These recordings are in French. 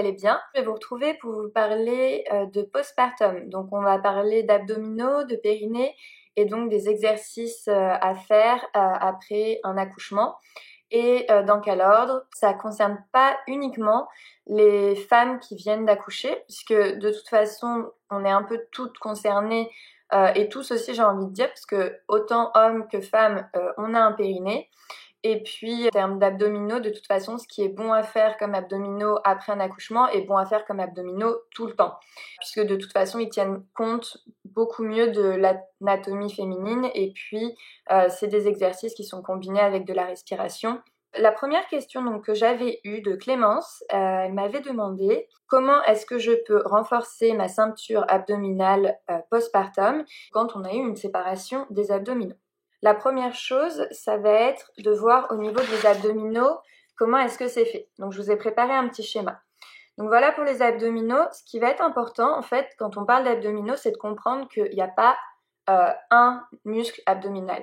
allez bien. Je vais vous retrouver pour vous parler de postpartum. Donc on va parler d'abdominaux, de périnée et donc des exercices à faire après un accouchement. Et dans quel ordre? Ça concerne pas uniquement les femmes qui viennent d'accoucher, puisque de toute façon, on est un peu toutes concernées et tous aussi, j'ai envie de dire, parce que autant hommes que femmes, on a un périnée. Et puis, en termes d'abdominaux, de toute façon, ce qui est bon à faire comme abdominaux après un accouchement est bon à faire comme abdominaux tout le temps. Puisque de toute façon, ils tiennent compte beaucoup mieux de l'anatomie féminine. Et puis, c'est des exercices qui sont combinés avec de la respiration. La première question donc, que j'avais eue de Clémence, elle m'avait demandé comment est-ce que je peux renforcer ma ceinture abdominale postpartum quand on a eu une séparation des abdominaux. La première chose, ça va être de voir au niveau des abdominaux comment est-ce que c'est fait. Donc je vous ai préparé un petit schéma. Donc voilà pour les abdominaux. Ce qui va être important en fait quand on parle d'abdominaux, c'est de comprendre qu'il n'y a pas un muscle abdominal.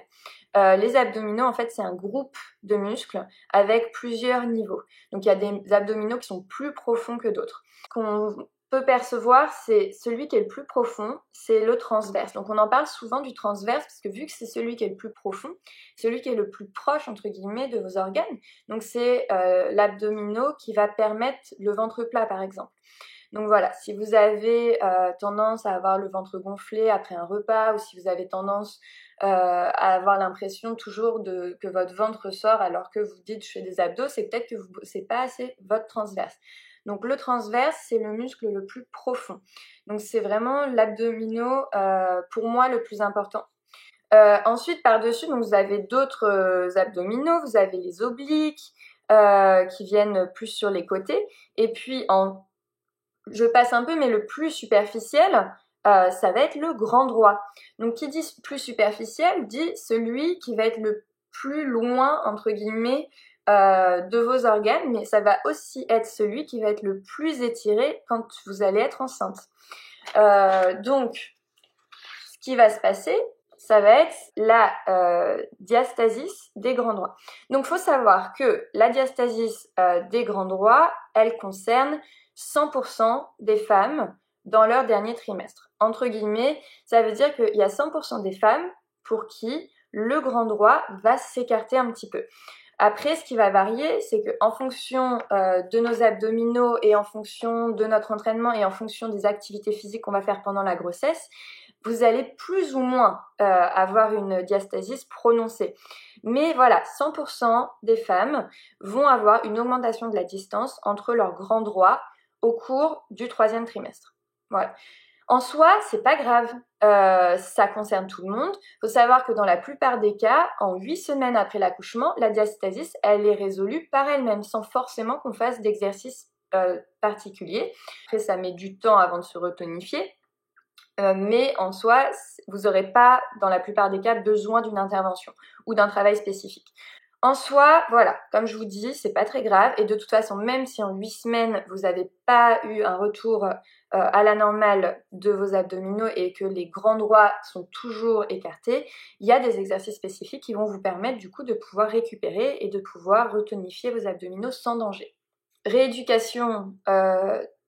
Les abdominaux en fait c'est un groupe de muscles avec plusieurs niveaux. Donc il y a des abdominaux qui sont plus profonds que d'autres. Qu'on peut percevoir, c'est celui qui est le plus profond, c'est le transverse. Donc on en parle souvent du transverse parce que vu que c'est celui qui est le plus profond, celui qui est le plus proche entre guillemets de vos organes. Donc c'est l'abdominaux qui va permettre le ventre plat par exemple. Donc voilà, si vous avez tendance à avoir le ventre gonflé après un repas ou si vous avez tendance à avoir l'impression toujours que votre ventre sort alors que vous dites je fais des abdos, c'est peut-être que c'est pas assez votre transverse. Donc le transverse, c'est le muscle le plus profond. Donc c'est vraiment l'abdominaux pour moi le plus important. Ensuite, par-dessus, donc vous avez d'autres abdominaux, vous avez les obliques qui viennent plus sur les côtés. Et puis, je passe un peu, mais le plus superficiel, ça va être le grand droit. Donc qui dit plus superficiel, dit celui qui va être le plus loin, entre guillemets, de vos organes, mais ça va aussi être celui qui va être le plus étiré quand vous allez être enceinte. Donc, ce qui va se passer, ça va être la diastasis des grands droits. Donc, il faut savoir que la diastasis des grands droits, elle concerne 100% des femmes dans leur dernier trimestre. Entre guillemets, ça veut dire qu'il y a 100% des femmes pour qui le grand droit va s'écarter un petit peu. Après, ce qui va varier, c'est qu'en fonction de nos abdominaux et en fonction de notre entraînement et en fonction des activités physiques qu'on va faire pendant la grossesse, vous allez plus ou moins avoir une diastasis prononcée. Mais voilà, 100% des femmes vont avoir une augmentation de la distance entre leurs grands droits au cours du 3e trimestre. Voilà. En soi, c'est pas grave, ça concerne tout le monde. Il faut savoir que dans la plupart des cas, en 8 semaines après l'accouchement, la diastasis, elle est résolue par elle-même, sans forcément qu'on fasse d'exercice particulier. Après, ça met du temps avant de se retonifier, mais en soi, vous n'aurez pas, dans la plupart des cas, besoin d'une intervention ou d'un travail spécifique. En soi, voilà, comme je vous dis, c'est pas très grave et de toute façon, même si en 8 semaines, vous n'avez pas eu un retour à la normale de vos abdominaux et que les grands droits sont toujours écartés, il y a des exercices spécifiques qui vont vous permettre du coup de pouvoir récupérer et de pouvoir retonifier vos abdominaux sans danger. Rééducation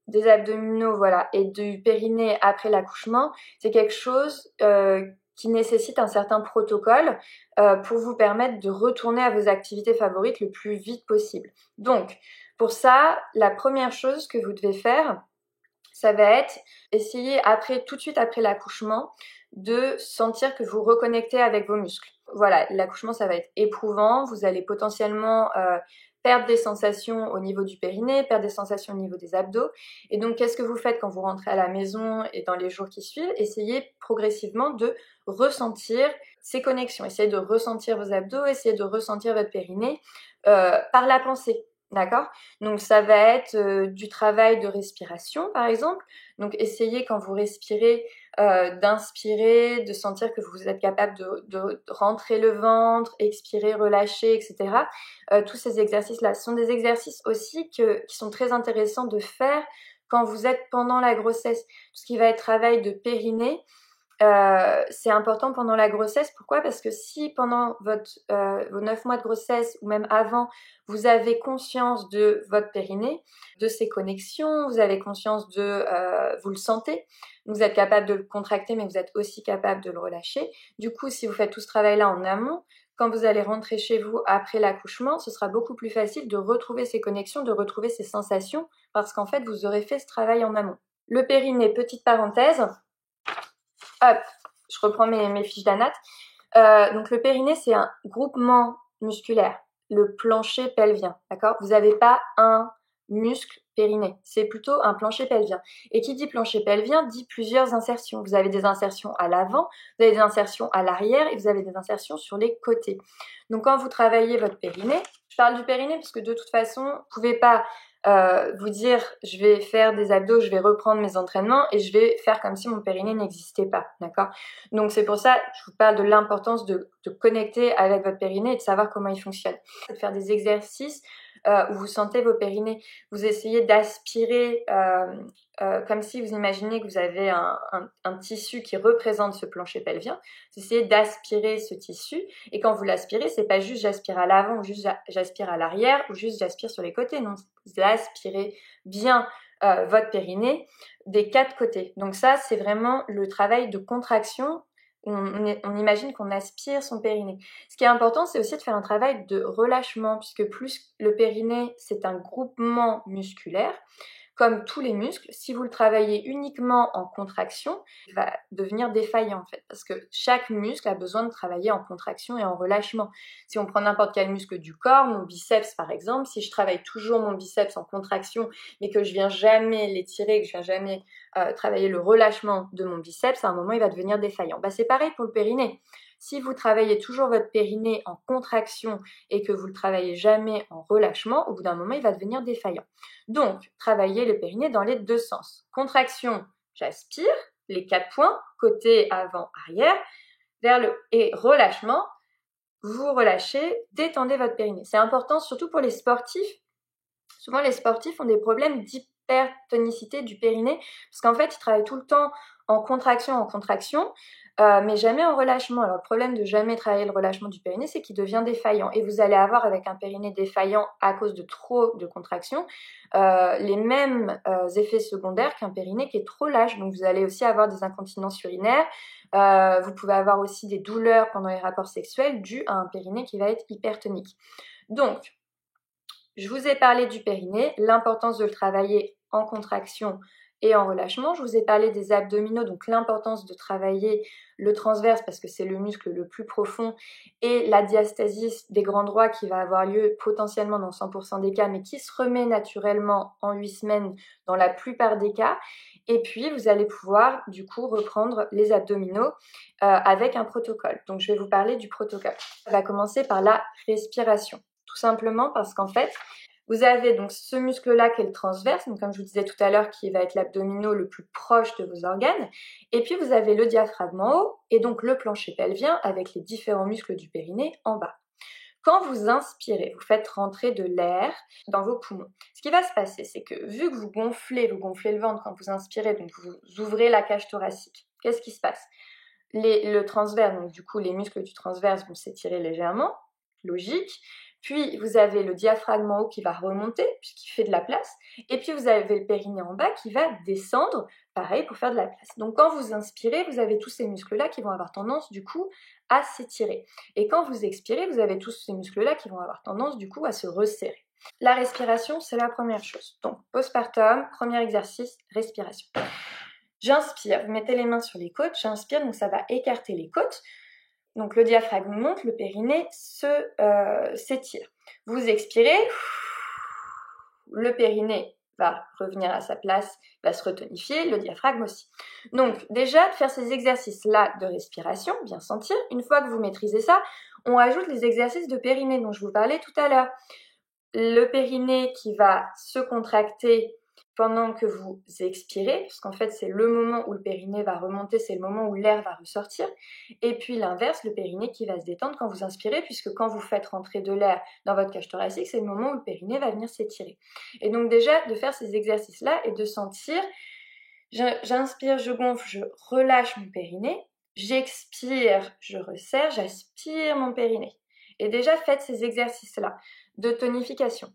des abdominaux, voilà, et du périnée après l'accouchement, c'est quelque chose qui nécessite un certain protocole pour vous permettre de retourner à vos activités favorites le plus vite possible. Donc, pour ça, la première chose que vous devez faire, ça va être essayer tout de suite après l'accouchement, de sentir que vous reconnectez avec vos muscles. Voilà, l'accouchement, ça va être éprouvant, vous allez potentiellement perdre des sensations au niveau du périnée, perdre des sensations au niveau des abdos. Et donc, qu'est-ce que vous faites quand vous rentrez à la maison et dans les jours qui suivent? Essayez progressivement de ressentir ces connexions. Essayez de ressentir vos abdos, essayez de ressentir votre périnée par la pensée. D'accord? Donc, ça va être du travail de respiration, par exemple. Donc, essayez quand vous respirez d'inspirer, de sentir que vous êtes capable de rentrer le ventre, expirer, relâcher, etc. Tous ces exercices-là sont des exercices aussi qui sont très intéressants de faire quand vous êtes pendant la grossesse. Tout ce qui va être travail de périnée, c'est important pendant la grossesse. Pourquoi? Parce que si pendant vos 9 mois de grossesse ou même avant, vous avez conscience de votre périnée, de ses connexions, vous avez conscience vous le sentez, vous êtes capable de le contracter, mais vous êtes aussi capable de le relâcher. Du coup, si vous faites tout ce travail-là en amont, quand vous allez rentrer chez vous après l'accouchement, ce sera beaucoup plus facile de retrouver ces connexions, de retrouver ces sensations, parce qu'en fait, vous aurez fait ce travail en amont. Le périnée, petite parenthèse, hop, je reprends mes fiches d'anat. Donc le périnée, c'est un groupement musculaire, le plancher pelvien, d'accord? Vous n'avez pas un muscle périnée, c'est plutôt un plancher pelvien. Et qui dit plancher pelvien dit plusieurs insertions. Vous avez des insertions à l'avant, vous avez des insertions à l'arrière et vous avez des insertions sur les côtés. Donc quand vous travaillez votre périnée, je parle du périnée parce que de toute façon, vous ne pouvez pas vous dire je vais faire des abdos, je vais reprendre mes entraînements et je vais faire comme si mon périnée n'existait pas, d'accord? Donc c'est pour ça que je vous parle de l'importance de connecter avec votre périnée et de savoir comment il fonctionne. De faire des exercices où vous sentez vos périnées, vous essayez d'aspirer comme si vous imaginez que vous avez un tissu qui représente ce plancher pelvien, vous essayez d'aspirer ce tissu et quand vous l'aspirez, c'est pas juste j'aspire à l'avant ou juste j'aspire à l'arrière ou juste j'aspire sur les côtés, non, vous aspirez bien votre périnée des 4 côtés. Donc ça, c'est vraiment le travail de contraction. On imagine qu'on aspire son périnée. Ce qui est important, c'est aussi de faire un travail de relâchement, puisque plus le périnée, c'est un groupement musculaire, comme tous les muscles, si vous le travaillez uniquement en contraction, il va devenir défaillant en fait, parce que chaque muscle a besoin de travailler en contraction et en relâchement. Si on prend n'importe quel muscle du corps, mon biceps par exemple, si je travaille toujours mon biceps en contraction, mais que je viens jamais l'étirer, que je viens jamais travailler le relâchement de mon biceps, à un moment il va devenir défaillant. C'est pareil pour le périnée. Si vous travaillez toujours votre périnée en contraction et que vous le travaillez jamais en relâchement, au bout d'un moment, il va devenir défaillant. Donc, travaillez le périnée dans les 2 sens. Contraction, j'aspire, les 4 points, côté, avant, arrière, et relâchement, vous relâchez, détendez votre périnée. C'est important surtout pour les sportifs. Souvent, les sportifs ont des problèmes d'hypertonicité du périnée parce qu'en fait, ils travaillent tout le temps en contraction, mais jamais en relâchement. Alors, le problème de jamais travailler le relâchement du périnée, c'est qu'il devient défaillant. Et vous allez avoir, avec un périnée défaillant à cause de trop de contraction, les mêmes effets secondaires qu'un périnée qui est trop lâche. Donc, vous allez aussi avoir des incontinences urinaires. Vous pouvez avoir aussi des douleurs pendant les rapports sexuels dues à un périnée qui va être hypertonique. Donc, je vous ai parlé du périnée, l'importance de le travailler en contraction et en relâchement. Je vous ai parlé des abdominaux, donc l'importance de travailler le transverse parce que c'est le muscle le plus profond et la diastasis des grands droits qui va avoir lieu potentiellement dans 100% des cas, mais qui se remet naturellement en 8 semaines dans la plupart des cas. Et puis, vous allez pouvoir du coup reprendre les abdominaux avec un protocole. Donc, je vais vous parler du protocole. On va commencer par la respiration. Tout simplement parce qu'en fait, vous avez donc ce muscle-là qui est le transverse, donc comme je vous disais tout à l'heure, qui va être l'abdominaux le plus proche de vos organes. Et puis vous avez le diaphragme en haut et donc le plancher pelvien avec les différents muscles du périnée en bas. Quand vous inspirez, vous faites rentrer de l'air dans vos poumons. Ce qui va se passer, c'est que vu que vous gonflez le ventre quand vous inspirez, donc vous ouvrez la cage thoracique, qu'est-ce qui se passe? Le transverse, donc du coup les muscles du transverse vont s'étirer légèrement, logique. Puis vous avez le diaphragme en haut qui va remonter puisqu'il fait de la place. Et puis vous avez le périnée en bas qui va descendre, pareil pour faire de la place. Donc quand vous inspirez, vous avez tous ces muscles-là qui vont avoir tendance du coup à s'étirer. Et quand vous expirez, vous avez tous ces muscles-là qui vont avoir tendance du coup à se resserrer. La respiration, c'est la première chose. Donc postpartum, premier exercice, respiration. J'inspire, vous mettez les mains sur les côtes, j'inspire, donc ça va écarter les côtes. Donc le diaphragme monte, le périnée s'étire. Vous expirez, le périnée va revenir à sa place, va se retonifier, le diaphragme aussi. Donc déjà, de faire ces exercices-là de respiration, bien sentir, une fois que vous maîtrisez ça, on ajoute les exercices de périnée dont je vous parlais tout à l'heure. Le périnée qui va se contracter pendant que vous expirez, parce qu'en fait c'est le moment où le périnée va remonter, c'est le moment où l'air va ressortir, et puis l'inverse, le périnée qui va se détendre quand vous inspirez, puisque quand vous faites rentrer de l'air dans votre cage thoracique, c'est le moment où le périnée va venir s'étirer. Et donc déjà, de faire ces exercices-là et de sentir, j'inspire, je gonfle, je relâche mon périnée, j'expire, je resserre, j'aspire mon périnée. Et déjà, faites ces exercices-là de tonification.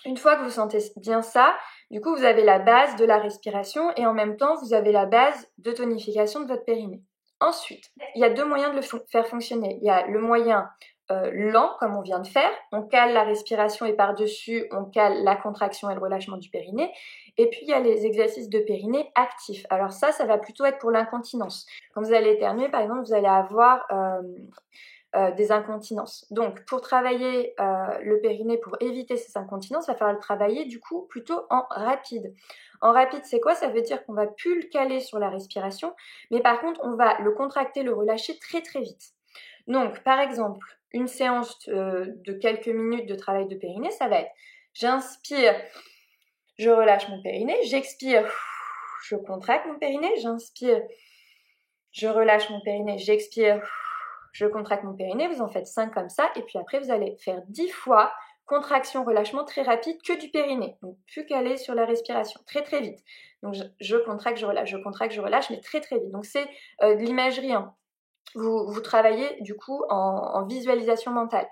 Une fois que vous sentez bien ça, du coup, vous avez la base de la respiration et en même temps, vous avez la base de tonification de votre périnée. Ensuite, il y a deux moyens de le faire fonctionner. Il y a le moyen lent, comme on vient de faire. On cale la respiration et par-dessus, on cale la contraction et le relâchement du périnée. Et puis, il y a les exercices de périnée actifs. Alors ça va plutôt être pour l'incontinence. Quand vous allez éternuer, par exemple, vous allez avoir des incontinences. Donc, pour travailler le périnée, pour éviter ces incontinences, il va falloir le travailler du coup plutôt en rapide. En rapide, c'est quoi? Ça veut dire qu'on va plus le caler sur la respiration, mais par contre, on va le contracter, le relâcher très très vite. Donc, par exemple, une séance de quelques minutes de travail de périnée, ça va être j'inspire, je relâche mon périnée, j'expire, je contracte mon périnée, j'inspire, je relâche mon périnée, j'expire, je contracte mon périnée, vous en faites 5 comme ça, et puis après vous allez faire 10 fois contraction, relâchement très rapide que du périnée, donc plus calé sur la respiration, très très vite. Donc je contracte, je contracte, je relâche, mais très très vite. Donc c'est de l'imagerie, hein. Vous travaillez du coup en visualisation mentale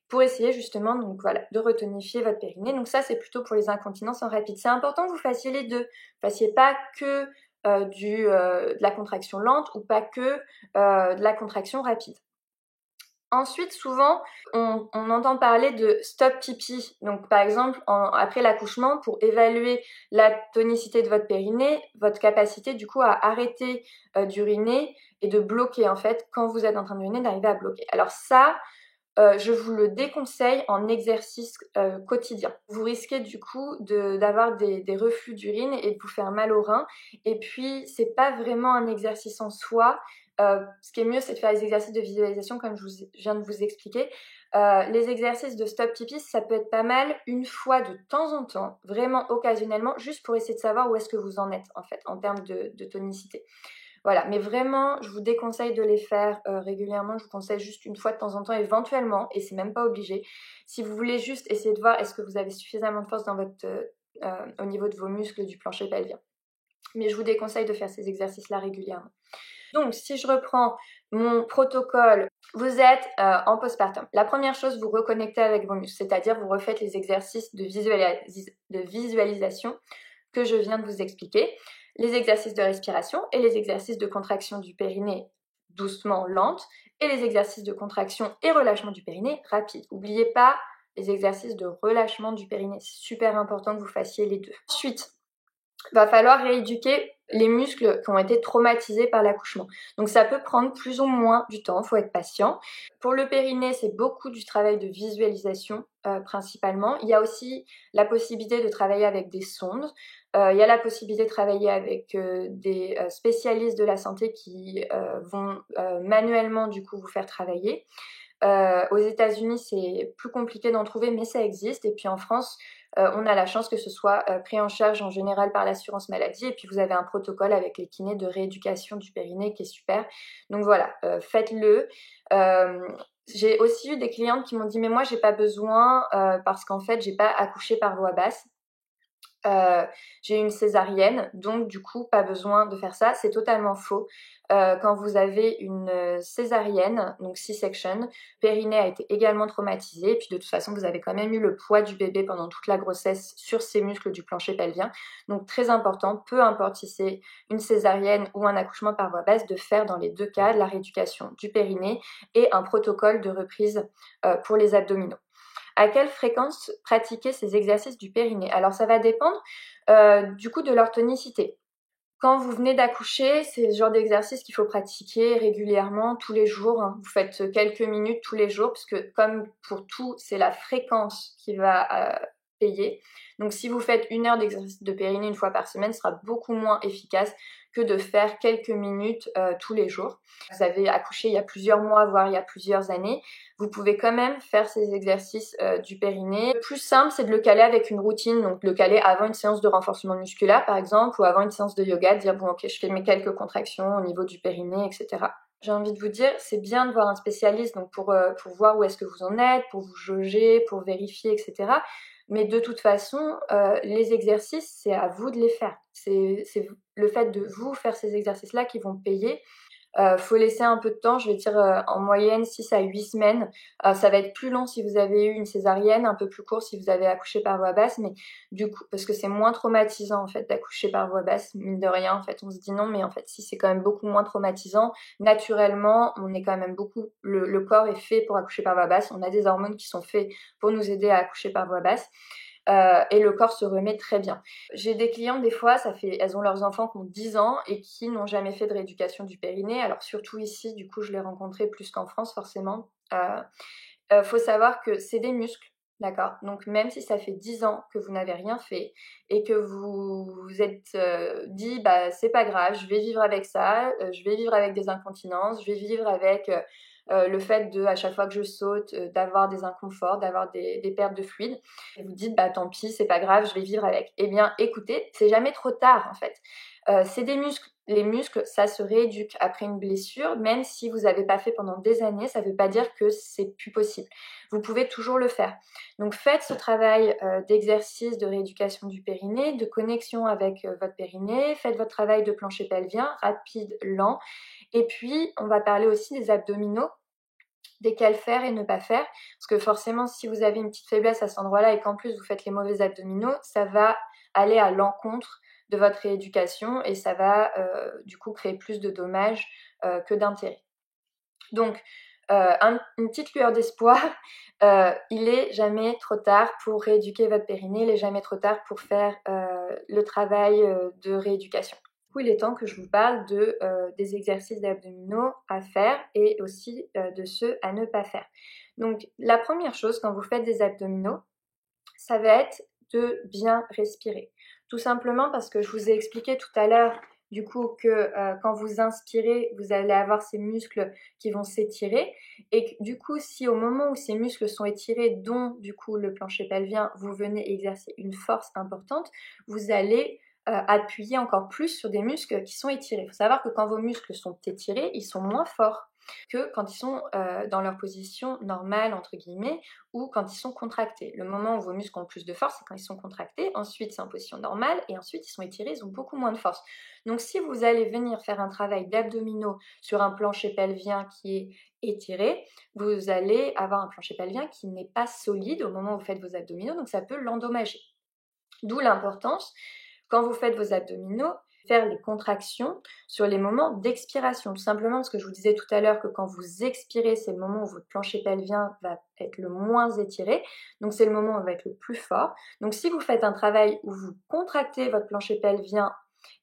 pour essayer justement donc voilà, de retonifier votre périnée. Donc ça c'est plutôt pour les incontinences en rapide. C'est important que vous fassiez les deux, vous fassiez pas que de la contraction lente ou pas que de la contraction rapide. Ensuite, souvent, on entend parler de stop pipi. Donc, par exemple, après l'accouchement, pour évaluer la tonicité de votre périnée, votre capacité du coup à arrêter d'uriner et de bloquer en fait, quand vous êtes en train d'uriner, d'arriver à bloquer. Alors ça, je vous le déconseille en exercice quotidien. Vous risquez du coup d'avoir des reflux d'urine et de vous faire mal aux reins. Et puis, c'est pas vraiment un exercice en soi. Ce qui est mieux, c'est de faire les exercices de visualisation comme je viens de vous expliquer. Les exercices de stop pipi, ça peut être pas mal une fois de temps en temps, vraiment occasionnellement, juste pour essayer de savoir où est-ce que vous en êtes en fait, en termes de tonicité. Voilà, mais vraiment, je vous déconseille de les faire régulièrement. Je vous conseille juste une fois de temps en temps, éventuellement, et c'est même pas obligé. Si vous voulez juste essayer de voir est-ce que vous avez suffisamment de force dans au niveau de vos muscles du plancher pelvien. Mais je vous déconseille de faire ces exercices-là régulièrement. Donc, si je reprends mon protocole, vous êtes en postpartum. La première chose, vous reconnectez avec vos muscles, c'est-à-dire vous refaites les exercices de visualisation que je viens de vous expliquer, les exercices de respiration et les exercices de contraction du périnée doucement, lente, et les exercices de contraction et relâchement du périnée rapide. N'oubliez pas les exercices de relâchement du périnée, c'est super important que vous fassiez les deux. Ensuite, il va falloir rééduquer les muscles qui ont été traumatisés par l'accouchement. Donc ça peut prendre plus ou moins du temps, il faut être patient. Pour le périnée, c'est beaucoup du travail de visualisation principalement. Il y a aussi la possibilité de travailler avec des sondes. Il y a la possibilité de travailler avec des spécialistes de la santé qui vont manuellement du coup vous faire travailler. Aux États-Unis, c'est plus compliqué d'en trouver, mais ça existe. Et puis en France, on a la chance que ce soit pris en charge en général par l'assurance maladie. Et puis vous avez un protocole avec les kinés de rééducation du périnée qui est super. Donc voilà, faites-le. J'ai aussi eu des clientes qui m'ont dit mais moi j'ai pas besoin parce qu'en fait j'ai pas accouché par voie basse. J'ai eu une césarienne, donc du coup pas besoin de faire ça. C'est totalement faux. Quand vous avez une césarienne, donc C-section, le périnée a été également traumatisé, et puis de toute façon vous avez quand même eu le poids du bébé pendant toute la grossesse sur ces muscles du plancher pelvien. Donc très important, peu importe si c'est une césarienne ou un accouchement par voie basse, de faire dans les deux cas la rééducation du périnée et un protocole de reprise pour les abdominaux. À quelle fréquence pratiquer ces exercices du périnée? Alors ça va dépendre du coup de leur tonicité. Quand vous venez d'accoucher, c'est le genre d'exercice qu'il faut pratiquer régulièrement, tous les jours. Hein. Vous faites quelques minutes tous les jours, parce que comme pour tout, c'est la fréquence qui va payer. Donc si vous faites 1 heure d'exercice de périnée une fois par semaine, ce sera beaucoup moins efficace que de faire quelques minutes tous les jours. Vous avez accouché il y a plusieurs mois, voire il y a plusieurs années, vous pouvez quand même faire ces exercices du périnée. Le plus simple, c'est de le caler avec une routine, donc le caler avant une séance de renforcement musculaire par exemple, ou avant une séance de yoga, de dire bon ok, je fais mes quelques contractions au niveau du périnée, etc. J'ai envie de vous dire, c'est bien de voir un spécialiste donc pour voir où est-ce que vous en êtes, pour vous jauger, pour vérifier, etc. Mais de toute façon, les exercices, c'est à vous de les faire. C'est le fait de vous faire ces exercices-là qui vont payer. Faut laisser un peu de temps, je vais dire en moyenne 6 à 8 semaines. Ça va être plus long si vous avez eu une césarienne, un peu plus court si vous avez accouché par voie basse, mais du coup, parce que c'est moins traumatisant en fait d'accoucher par voie basse, mine de rien, en fait, on se dit non, mais en fait, si c'est quand même beaucoup moins traumatisant, naturellement, on est quand même le corps est fait pour accoucher par voie basse, on a des hormones qui sont faites pour nous aider à accoucher par voie basse. Et le corps se remet très bien. J'ai des clientes, des fois, elles ont leurs enfants qui ont 10 ans et qui n'ont jamais fait de rééducation du périnée. Alors surtout ici, du coup, je l'ai rencontré plus qu'en France, forcément. Faut savoir que c'est des muscles, d'accord? Donc même si ça fait 10 ans que vous n'avez rien fait et que vous vous êtes dit, bah c'est pas grave, je vais vivre avec ça, je vais vivre avec des incontinences, je vais vivre avec le fait de, à chaque fois que je saute, d'avoir des inconforts, d'avoir des pertes de fluide. Et vous dites, bah tant pis, c'est pas grave, je vais vivre avec. Eh bien, écoutez, c'est jamais trop tard en fait. C'est des muscles. Les muscles, ça se rééduque après une blessure, même si vous n'avez pas fait pendant des années, ça ne veut pas dire que c'est plus possible. Vous pouvez toujours le faire. Donc faites ce travail d'exercice de rééducation du périnée, de connexion avec votre périnée, faites votre travail de plancher pelvien, rapide, lent. Et puis, on va parler aussi des abdominaux, desquels faire et ne pas faire. Parce que forcément, si vous avez une petite faiblesse à cet endroit-là et qu'en plus vous faites les mauvais abdominaux, ça va aller à l'encontre de votre rééducation et ça va du coup créer plus de dommages que d'intérêt. Donc, une petite lueur d'espoir, il est jamais trop tard pour rééduquer votre périnée, il est jamais trop tard pour faire le travail de rééducation. Du coup, il est temps que je vous parle des exercices d'abdominaux à faire et aussi de ceux à ne pas faire. Donc, la première chose quand vous faites des abdominaux, ça va être de bien respirer. Tout simplement parce que je vous ai expliqué tout à l'heure du coup que quand vous inspirez, vous allez avoir ces muscles qui vont s'étirer et que, du coup, si au moment où ces muscles sont étirés, dont du coup le plancher pelvien, vous venez exercer une force importante, vous allez appuyer encore plus sur des muscles qui sont étirés. Il faut savoir que quand vos muscles sont étirés, ils sont moins forts que quand ils sont dans leur position normale, entre guillemets, ou quand ils sont contractés. Le moment où vos muscles ont plus de force, c'est quand ils sont contractés, ensuite c'est en position normale, et ensuite ils sont étirés, ils ont beaucoup moins de force. Donc si vous allez venir faire un travail d'abdominaux sur un plancher pelvien qui est étiré, vous allez avoir un plancher pelvien qui n'est pas solide au moment où vous faites vos abdominaux, donc ça peut l'endommager. D'où l'importance, quand vous faites vos abdominaux, faire les contractions sur les moments d'expiration. Tout simplement parce que je vous disais tout à l'heure que quand vous expirez, c'est le moment où votre plancher pelvien va être le moins étiré. Donc c'est le moment où il va être le plus fort. Donc si vous faites un travail où vous contractez votre plancher pelvien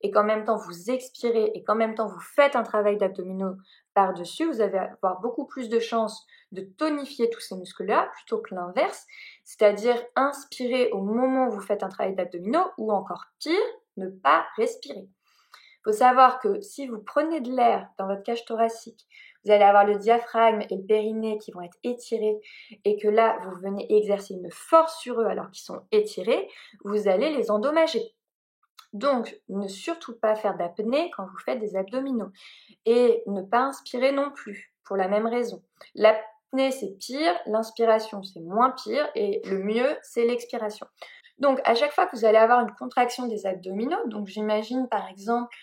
et qu'en même temps vous expirez et qu'en même temps vous faites un travail d'abdominaux par-dessus, vous allez avoir beaucoup plus de chances de tonifier tous ces muscles-là plutôt que l'inverse, c'est-à-dire inspirer au moment où vous faites un travail d'abdominaux ou encore pire, ne pas respirer. Il faut savoir que si vous prenez de l'air dans votre cage thoracique, vous allez avoir le diaphragme et le périnée qui vont être étirés et que là, vous venez exercer une force sur eux alors qu'ils sont étirés, vous allez les endommager. Donc, ne surtout pas faire d'apnée quand vous faites des abdominaux et ne pas inspirer non plus pour la même raison. L'apnée, c'est pire, l'inspiration, c'est moins pire et le mieux, c'est l'expiration. Donc, à chaque fois que vous allez avoir une contraction des abdominaux, donc j'imagine par exemple,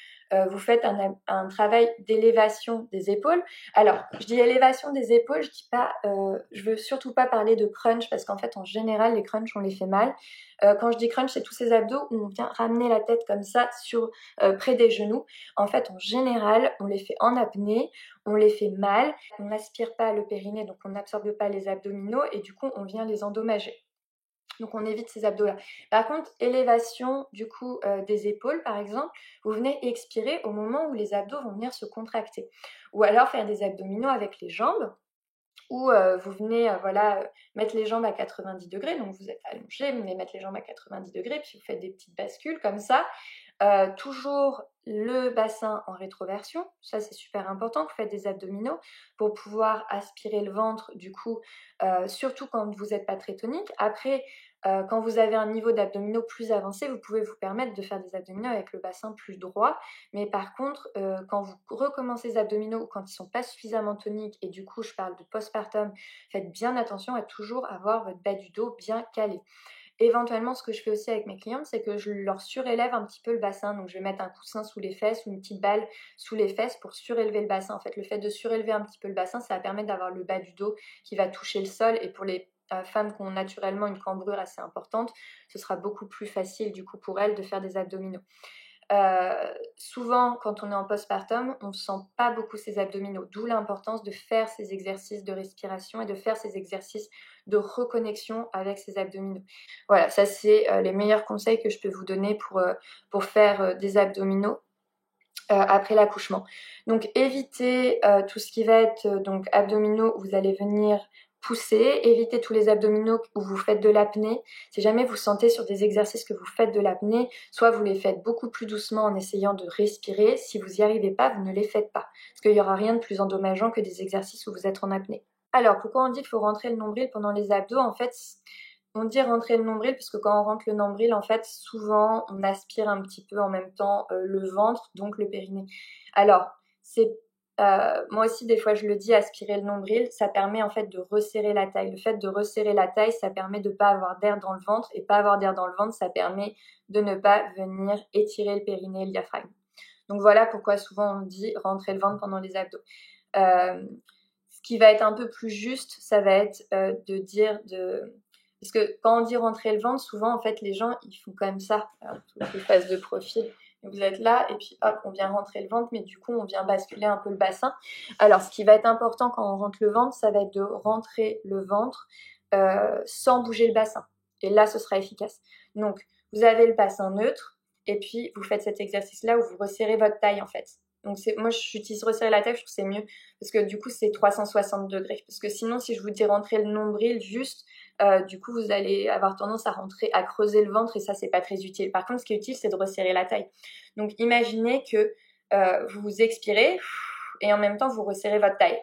vous faites un travail d'élévation des épaules. Alors, je dis élévation des épaules, je veux surtout pas parler de crunch parce qu'en fait, en général, les crunchs, on les fait mal. Quand je dis crunch, c'est tous ces abdos où on vient ramener la tête comme ça près des genoux. En fait, en général, on les fait en apnée, on les fait mal, on n'aspire pas le périnée, donc on n'absorbe pas les abdominaux et du coup, on vient les endommager. Donc on évite ces abdos-là. Par contre, élévation du coup des épaules par exemple, vous venez expirer au moment où les abdos vont venir se contracter. Ou alors faire des abdominaux avec les jambes, où vous venez mettre les jambes à 90 degrés, donc vous êtes allongé, vous venez mettre les jambes à 90 degrés, puis vous faites des petites bascules comme ça. Toujours le bassin en rétroversion, ça c'est super important, vous faites des abdominaux pour pouvoir aspirer le ventre du coup, surtout quand vous n'êtes pas très tonique. Après, quand vous avez un niveau d'abdominaux plus avancé, vous pouvez vous permettre de faire des abdominaux avec le bassin plus droit, mais par contre, quand vous recommencez les abdominaux ou quand ils ne sont pas suffisamment toniques, et du coup je parle de postpartum, faites bien attention à toujours avoir votre bas du dos bien calé. Éventuellement, ce que je fais aussi avec mes clientes, c'est que je leur surélève un petit peu le bassin. Donc, je vais mettre un coussin sous les fesses ou une petite balle sous les fesses pour surélever le bassin. En fait, le fait de surélever un petit peu le bassin, ça va permettre d'avoir le bas du dos qui va toucher le sol. Et pour les femmes qui ont naturellement une cambrure assez importante, ce sera beaucoup plus facile du coup pour elles de faire des abdominaux. Souvent, quand on est en postpartum, on ne sent pas beaucoup ces abdominaux, d'où l'importance de faire ces exercices de respiration et de faire ces exercices de reconnexion avec ces abdominaux. Voilà, ça c'est les meilleurs conseils que je peux vous donner pour faire des abdominaux après l'accouchement. Donc évitez tout ce qui va être donc abdominaux où vous allez venir pousser, évitez tous les abdominaux où vous faites de l'apnée. Si jamais vous sentez sur des exercices que vous faites de l'apnée, soit vous les faites beaucoup plus doucement en essayant de respirer. Si vous n'y arrivez pas, vous ne les faites pas. Parce qu'il n'y aura rien de plus endommageant que des exercices où vous êtes en apnée. Alors, pourquoi on dit qu'il faut rentrer le nombril pendant les abdos? En fait, on dit rentrer le nombril parce que quand on rentre le nombril, en fait, souvent, on aspire un petit peu en même temps le ventre, donc le périnée. Alors, moi aussi, des fois, je le dis, aspirer le nombril, ça permet en fait de resserrer la taille. Le fait de resserrer la taille, ça permet de ne pas avoir d'air dans le ventre. Et pas avoir d'air dans le ventre, ça permet de ne pas venir étirer le périnée et le diaphragme. Donc voilà pourquoi souvent on dit rentrer le ventre pendant les abdos. Ce qui va être un peu plus juste, ça va être de dire parce que quand on dit rentrer le ventre, souvent en fait les gens ils font quand même ça. Alors, faut que je fasse de profil. Vous êtes là et puis hop, on vient rentrer le ventre, mais du coup on vient basculer un peu le bassin. Alors ce qui va être important quand on rentre le ventre, ça va être de rentrer le ventre sans bouger le bassin. Et là ce sera efficace. Donc vous avez le bassin neutre et puis vous faites cet exercice-là où vous resserrez votre taille en fait. Donc moi j'utilise resserrer la taille, je trouve que c'est mieux parce que du coup c'est 360 degrés. Parce que sinon si je vous dis rentrer le nombril juste, du coup vous allez avoir tendance à creuser le ventre et ça c'est pas très utile. Par contre ce qui est utile c'est de resserrer la taille. Donc imaginez que vous expirez et en même temps vous resserrez votre taille.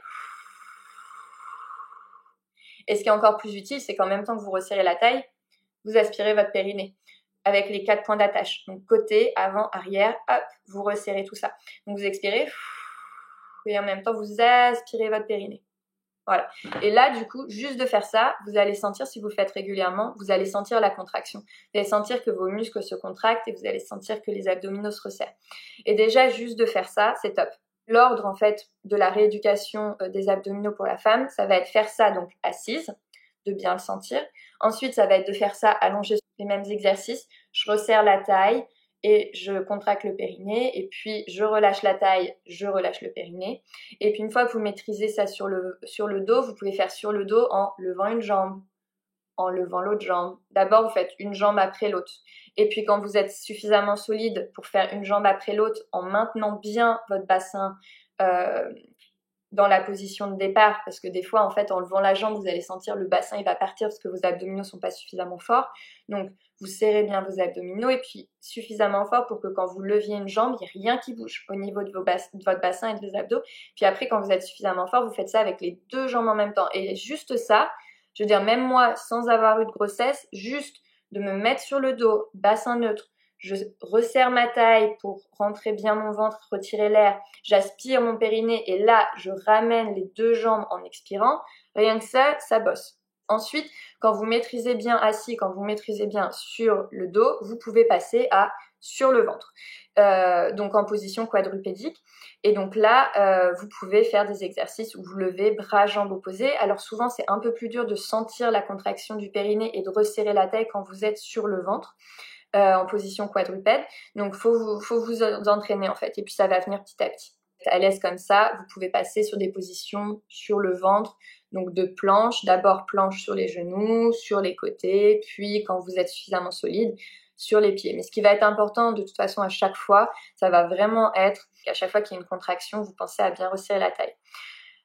Et ce qui est encore plus utile c'est qu'en même temps que vous resserrez la taille, vous aspirez votre périnée avec les 4 points d'attache. Donc côté, avant, arrière, hop, vous resserrez tout ça. Donc vous expirez et en même temps vous aspirez votre périnée. Voilà. Et là, du coup, juste de faire ça, vous allez sentir, si vous le faites régulièrement, vous allez sentir la contraction. Vous allez sentir que vos muscles se contractent et vous allez sentir que les abdominaux se resserrent. Et déjà, juste de faire ça, c'est top. L'ordre, en fait, de la rééducation des abdominaux pour la femme, ça va être faire ça, donc assise, de bien le sentir. Ensuite, ça va être de faire ça allongé sur les mêmes exercices. Je resserre la taille et je contracte le périnée. Et puis, je relâche la taille, je relâche le périnée. Et puis, une fois que vous maîtrisez ça sur le dos, vous pouvez faire sur le dos en levant une jambe, en levant l'autre jambe. D'abord, vous faites une jambe après l'autre. Et puis, quand vous êtes suffisamment solide pour faire une jambe après l'autre, en maintenant bien votre bassin dans la position de départ, parce que des fois, en fait, en levant la jambe, vous allez sentir le bassin, il va partir parce que vos abdominaux sont pas suffisamment forts. Donc, vous serrez bien vos abdominaux et puis suffisamment fort pour que quand vous leviez une jambe, il n'y ait rien qui bouge au niveau de votre bassin et de vos abdos. Puis après, quand vous êtes suffisamment fort, vous faites ça avec les 2 jambes en même temps. Et juste ça, je veux dire, même moi, sans avoir eu de grossesse, juste de me mettre sur le dos, bassin neutre, je resserre ma taille pour rentrer bien mon ventre, retirer l'air, j'aspire mon périnée et là, je ramène les 2 jambes en expirant. Rien que ça bosse. Ensuite, quand vous maîtrisez bien assis, quand vous maîtrisez bien sur le dos, vous pouvez passer à sur le ventre. Donc en position quadrupédique. Et donc là, vous pouvez faire des exercices où vous levez bras, jambes opposés. Alors souvent, c'est un peu plus dur de sentir la contraction du périnée et de resserrer la taille quand vous êtes sur le ventre. En position quadrupède. Donc, faut vous entraîner en fait. Et puis, ça va venir petit à petit. À l'aise comme ça, vous pouvez passer sur des positions sur le ventre, donc de planche. D'abord, planche sur les genoux, sur les côtés, puis quand vous êtes suffisamment solide, sur les pieds. Mais ce qui va être important de toute façon à chaque fois, ça va vraiment être qu'à chaque fois qu'il y a une contraction, vous pensez à bien resserrer la taille.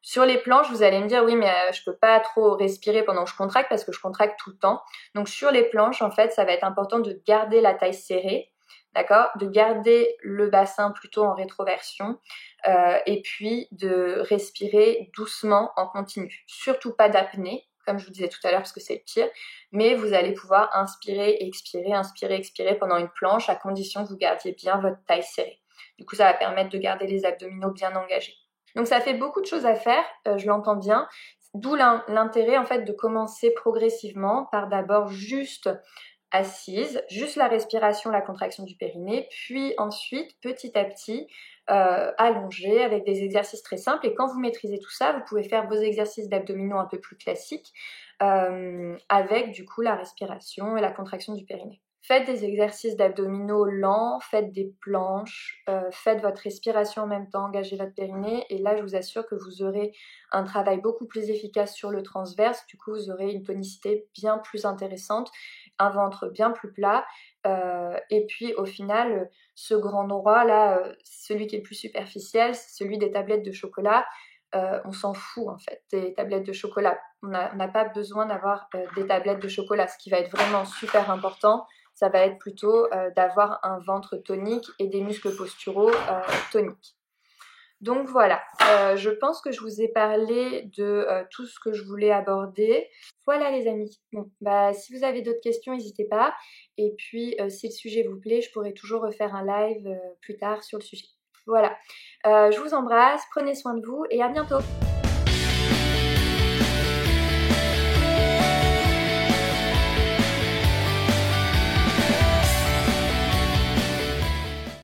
Sur les planches, vous allez me dire, oui, mais je peux pas trop respirer pendant que je contracte parce que je contracte tout le temps. Donc, sur les planches, en fait, ça va être important de garder la taille serrée, d'accord? De garder le bassin plutôt en rétroversion et puis de respirer doucement en continu. Surtout pas d'apnée, comme je vous disais tout à l'heure, parce que c'est le pire, mais vous allez pouvoir inspirer, expirer pendant une planche à condition que vous gardiez bien votre taille serrée. Du coup, ça va permettre de garder les abdominaux bien engagés. Donc ça fait beaucoup de choses à faire, je l'entends bien, d'où l'intérêt en fait de commencer progressivement par d'abord juste assise, juste la respiration, la contraction du périnée, puis ensuite, petit à petit, allongée avec des exercices très simples. Et quand vous maîtrisez tout ça, vous pouvez faire vos exercices d'abdominaux un peu plus classiques avec du coup la respiration et la contraction du périnée. Faites des exercices d'abdominaux lents, faites des planches, faites votre respiration en même temps, engagez votre périnée et là je vous assure que vous aurez un travail beaucoup plus efficace sur le transverse, du coup vous aurez une tonicité bien plus intéressante, un ventre bien plus plat et puis au final ce grand droit là, celui qui est le plus superficiel, c'est celui des tablettes de chocolat. On s'en fout en fait des tablettes de chocolat. On n'a pas besoin d'avoir des tablettes de chocolat. Ce qui va être vraiment super important, ça va être plutôt d'avoir un ventre tonique et des muscles posturaux toniques. Donc voilà, je pense que je vous ai parlé de tout ce que je voulais aborder. Voilà les amis. Bon, bah, si vous avez d'autres questions, n'hésitez pas. Et puis, si le sujet vous plaît, je pourrai toujours refaire un live plus tard sur le sujet. Voilà, je vous embrasse, prenez soin de vous et à bientôt.